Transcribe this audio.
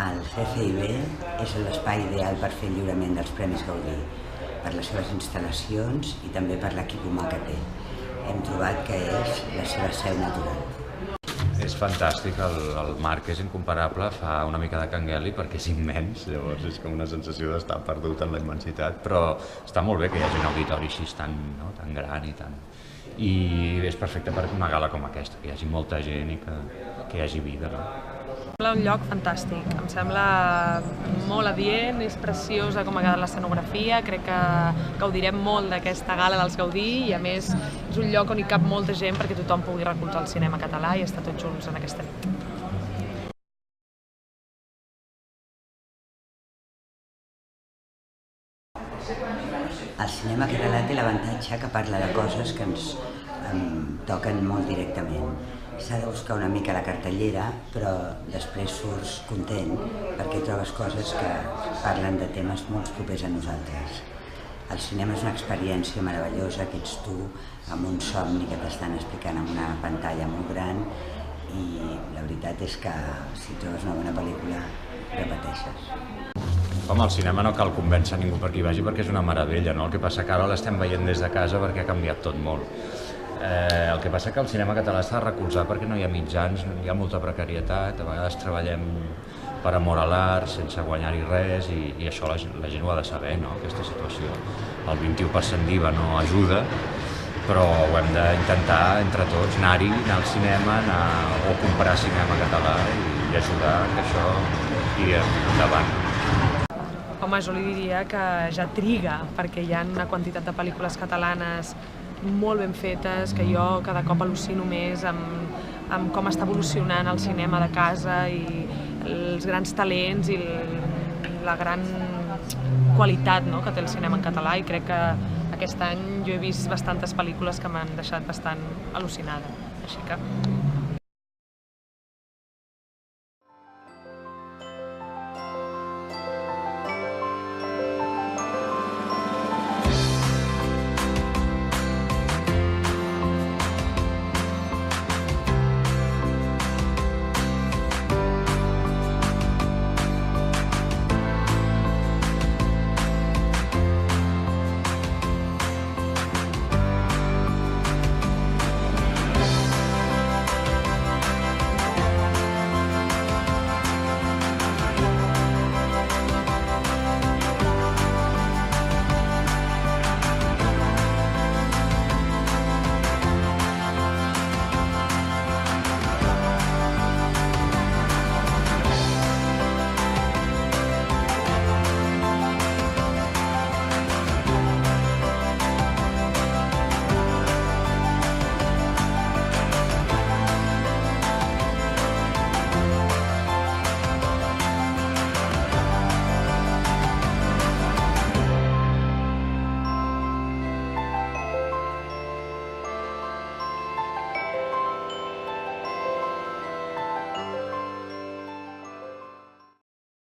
El CCIB és l'espai ideal per fer el lliurament dels Premis Gaudí, per les seves instal·lacions i també per l'equip humà que té. Hem trobat que és la seva seu natural. És fantàstic, el marc és incomparable, fa una mica de cangueli perquè és immens, llavors és com una sensació d'estar perdut en la immensitat, però està molt bé que hi hagi un auditori així tan gran i tant. I és perfecte per una gala com aquesta, que hi hagi molta gent i que hi hagi vida. Em sembla un lloc fantàstic, em sembla molt adient, és preciosa com ha quedat l'escenografia, crec que gaudirem molt d'aquesta gala dels Gaudí i a més és un lloc on hi cap molta gent perquè tothom pugui recolzar el cinema català i estar tots junts en aquesta nit. El cinema català té l'avantatge que parla de coses que ens toquen molt directament. S'ha de buscar una mica la cartellera, però després surts content perquè trobes coses que parlen de temes molt propers a nosaltres. El cinema és una experiència meravellosa que ets tu amb un somni que t'estan explicant en una pantalla molt gran i la veritat és que si trobes una bona pel·lícula, repeteixes. Home, al cinema no cal convèncer ningú perquè hi vagi perquè és una meravella, no? El que passa que ara l'estem veient des de casa perquè ha canviat tot molt. El que passa que el cinema català s'ha de recolzar perquè no hi ha mitjans, hi ha molta precarietat, a vegades treballem per amor a l'art, sense guanyar-hi res i això la gent ho ha de saber, no? Aquesta situació. El 21% d'IVA no ajuda, però ho hem d'intentar entre tots, anar-hi, anar al cinema, o comprar cinema català i ajudar que això tiri endavant. Home, jo li diria que ja triga, perquè hi ha una quantitat de pel·lícules catalanes molt ben fetes, que jo cada cop al·lucino més amb com està evolucionant el cinema de casa i els grans talents i la gran qualitat que té el cinema en català i crec que aquest any jo he vist bastantes pel·lícules que m'han deixat bastant al·lucinada, així que